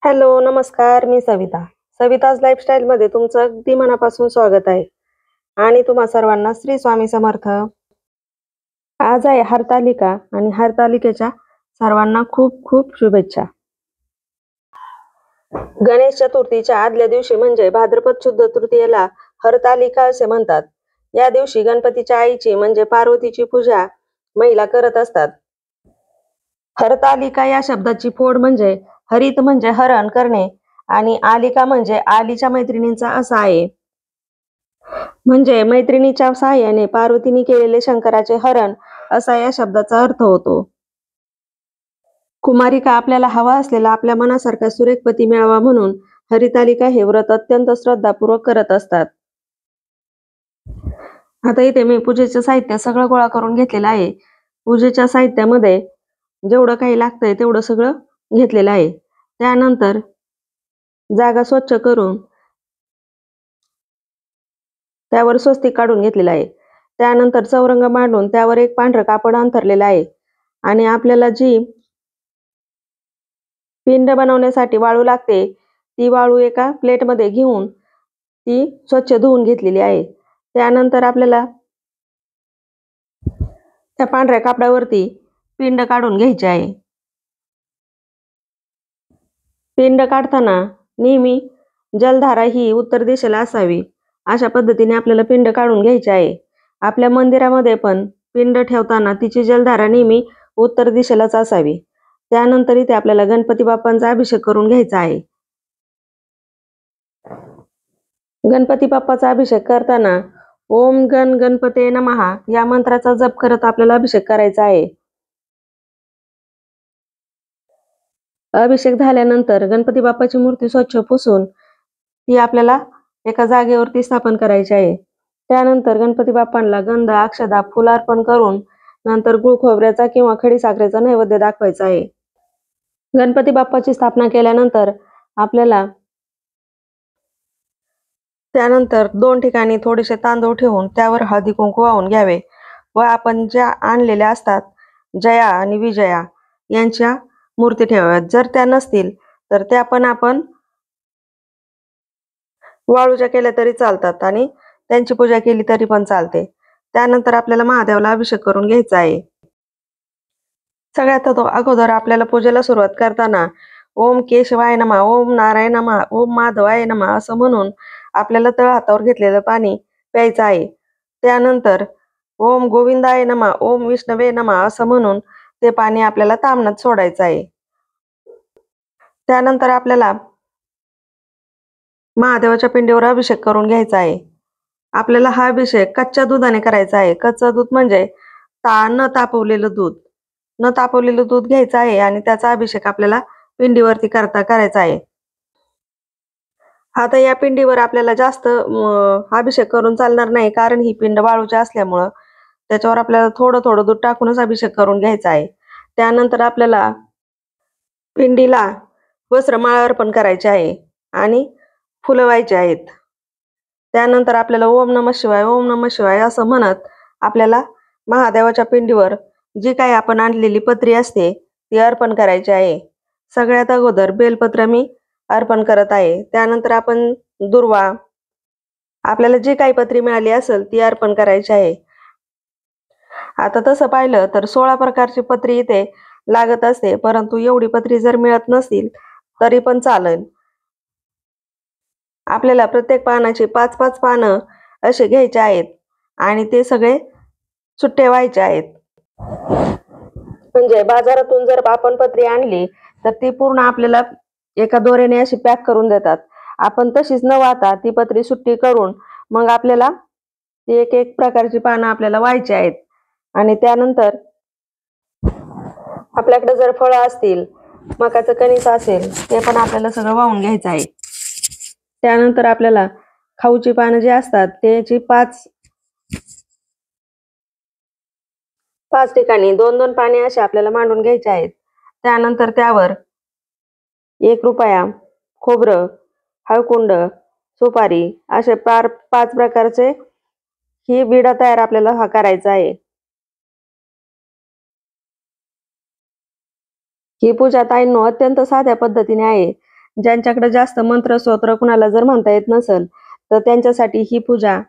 Hello, नमस्कार. मी सविता. सविताज लाईफस्टाईलमध्ये तुमचं अगदी मनापासून स्वागत आहे आणि तुम्हा सर्वांना श्री स्वामी समर्थ. आज आहे हरतालिका आणि हरतालिकेच्या सर्वांना खूप खूप शुभेच्छा. गणेश चतुर्थीच्या आदल्या दिवशी म्हणजे भाद्रपद शुद्ध तृतीयेला हरतालिका असे म्हणतात. या दिवशी गणपतीच्या आईची म्हणजे पार्वतीची पूजा महिला करत असतात. हरतालिका या शब्दाची फोड म्हणजे हरित म्हणजे हरण करणे आणि आलिका म्हणजे आलीच्या मैत्रिणींचा असा आहे. म्हणजे मैत्रिणीच्या सहाय्याने पार्वतीने केलेले शंकराचे हरण असा या शब्दाचा अर्थ होतो. कुमारिका आपल्याला हवा असलेला आपल्या मनासारखा सुरेख पती मिळावा म्हणून हरितालिका हे व्रत अत्यंत श्रद्धापूर्वक करत असतात. आता इथे मी पूजेचं साहित्य सगळं गोळा करून घेतलेलं आहे. पूजेच्या साहित्यामध्ये जेवढं काही लागतंय तेवढं सगळं घेतलेलं आहे. त्यानंतर जागा स्वच्छ करून त्यावर स्वस्तिक काढून घेतलेलं आहे. त्यानंतर चौरंग मांडून त्यावर एक पांढरं कापड अंथरलेलं आहे आणि आपल्याला जी पिंड बनवण्यासाठी वाळू लागते ती वाळू एका प्लेटमध्ये घेऊन ती स्वच्छ धुवून घेतलेली आहे. त्यानंतर आपल्याला त्या पांढऱ्या कापडावरती पिंड काढून घ्यायची आहे. पिंड काढताना नेहमी जलधारा ही उत्तर दिशेला असावी अशा पद्धतीने आपल्याला पिंड काढून घ्यायची आहे. आपल्या मंदिरामध्ये पण पिंड ठेवताना तिची जलधारा नेहमी उत्तर दिशेलाच असावी. त्यानंतर इथे आपल्याला गणपती बाप्पांचा अभिषेक करून घ्यायचा आहे. गणपती बाप्पाचा अभिषेक करताना ओम गण गणपते नमः या मंत्राचा जप करत आपल्याला अभिषेक करायचा आहे. अभिषेक झाल्यानंतर गणपती बाप्पाची मूर्ती स्वच्छ पुसून ती आपल्याला एका जागेवरती स्थापन करायची आहे. त्यानंतर गणपती बाप्पांना गंध, अक्षदा, फुल अर्पण करून नंतर गुळ खोबऱ्याचा किंवा खडी साखरेचा नैवेद्य दाखवायचा आहे. गणपती बाप्पाची स्थापना केल्यानंतर आपल्याला त्यानंतर 2 ठिकाणी थोडेसे तांदूळ ठेवून त्यावर हळदी कुंकू वाहून घ्यावे व आपण ज्या आणलेल्या असतात जया आणि विजया यांच्या मूर्ती ठेवाव्यात. जर त्या नसतील तर त्या पण आपण वाळूच्या केल्या तरी चालतात आणि त्यांची पूजा केली तरी पण चालते. त्यानंतर आपल्याला महादेवाला अभिषेक करून घ्यायचा आहे. सगळ्यात अगोदर आपल्याला पूजेला सुरुवात करताना ओम केशवाय नमः, ओम नारायण नमः, ओम माधवाय नमः असं म्हणून आपल्याला तळहातावर घेतलेलं पाणी प्यायचं आहे. त्यानंतर ओम गोविंदाय नमः, ओम विष्णवे नमः असं म्हणून ते पाणी आपल्याला ताम्हणात सोडायचं आहे. त्यानंतर आपल्याला महादेवाच्या पिंडीवर अभिषेक करून घ्यायचा आहे. आपल्याला हा अभिषेक कच्च्या दुधाने करायचा आहे. कच्चं दूध म्हणजे न तापवलेलं दूध. न तापवलेलं दूध घ्यायचं आहे आणि त्याचा अभिषेक आपल्याला पिंडीवरती करायचा आहे. आता या पिंडीवर आपल्याला जास्त अभिषेक करून चालणार नाही कारण ही पिंड वाळूची असल्यामुळं त्याच्यावर आपल्याला थोडं थोडं दूध टाकूनच अभिषेक करून घ्यायचा आहे. त्यानंतर आपल्याला पिंडीला वस्त्रमाळा अर्पण करायची आहे आणि फुलं व्हायची आहेत. त्यानंतर आपल्याला ओम नमः शिवाय, ओम नमः शिवाय असं म्हणत आपल्याला महादेवाच्या पिंडीवर जी काही आपण आणलेली पत्री असते ती अर्पण करायची आहे. सगळ्यात अगोदर बेलपत्र मी अर्पण करत आहे. त्यानंतर आपण दुर्वा आपल्याला जी काही पत्री मिळाली असेल ती अर्पण करायची आहे. आता तसं पाहिलं तर 16 प्रकारची पत्री इथे लागत असते, परंतु एवढी पत्री जर मिळत नसतील तरी पण चालेल. आपल्याला प्रत्येक पानाची 5-5 पानं असे घ्यायचे आहेत आणि ते सगळे सुट्टे व्हायचे आहेत. म्हणजे बाजारातून जर आपण पत्री आणली तर ती पूर्ण आपल्याला एका दोऱ्याने अशी पॅक करून देतात. आपण तशीच न वाहता ती पत्री सुट्टी करून मग आपल्याला ती एक एक प्रकारची पानं आपल्याला व्हायची आहेत. आणि त्यानंतर आपल्याकडे जर फळं असतील, मकाचं कणीस असेल ते पण आपल्याला सगळं वाहून घ्यायचं आहे. त्यानंतर आपल्याला खाऊची पानं जी असतात त्याची 5 ठिकाणी 2-2 पाने अशी आपल्याला मांडून घ्यायची आहेत. त्यानंतर त्यावर 1 रुपया, खोबरं, हळकुंड, सुपारी असे 5 प्रकारचे ही विडा तयार आपल्याला करायचा आहे. ही पूजा ताईंनो अत्यंत साध्या पद्धतीने आहे. ज्यांच्याकडे जास्त मंत्र स्तोत्र कुणाला जर म्हणता येत नसेल तर त्यांच्यासाठी ही पूजा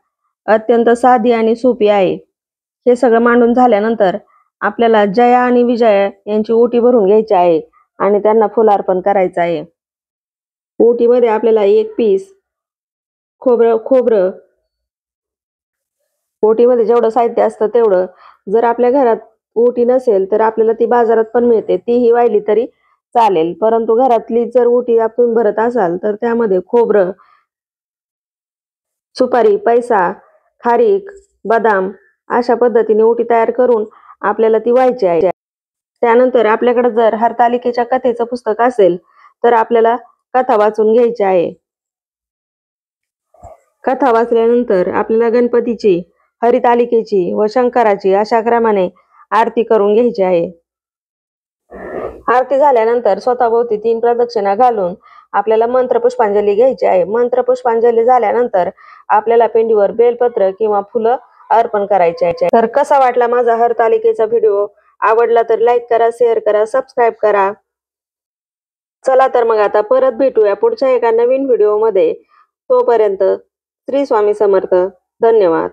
अत्यंत साधी आणि सोपी आहे. हे सगळं मांडून झाल्यानंतर आपल्याला जया आणि विजया यांची ओटी भरून घ्यायची आहे आणि त्यांना फुलार्पण करायचं आहे. ओटीमध्ये आपल्याला एक पीस खोबरं ओटीमध्ये जेवढं साहित्य असतं तेवढं, जर आपल्या घरात ओटी नसेल तर आपल्याला ती बाजारात पण मिळते, तीही वाहिली तरी चालेल. परंतु घरातली जर ओटी आपण भरत असाल तर त्यामध्ये खोबरं, सुपारी, पैसा, खारीक, बदाम अशा पद्धतीने ओटी तयार करून आपल्याला ती व्हायची आहे. त्यानंतर आपल्याकडे जर हरतालिकेच्या कथेचं पुस्तक असेल तर आपल्याला कथा वाचून घ्यायची आहे. कथा वाचल्यानंतर आपल्याला गणपतीची, हरितालिकेची व शंकराची अशा क्रमाने आरती करून घ्यायची आहे. आरती झाल्यानंतर स्वतःभोवती 3 प्रदक्षिणा घालून आपल्याला मंत्रपुष्पांजली घ्यायची आहे. मंत्रपुष्पांजली झाल्यानंतर आपल्याला पिंडीवर बेलपत्र किंवा फुलं अर्पण करायचे आहे. तर कसा वाटला माझा हरतालिकेचा व्हिडिओ? आवडला तर लाईक करा, शेअर करा, सबस्क्राईब करा. चला तर मग आता परत भेटूया पुढच्या एका नवीन व्हिडिओमध्ये. तोपर्यंत श्री स्वामी समर्थ. धन्यवाद.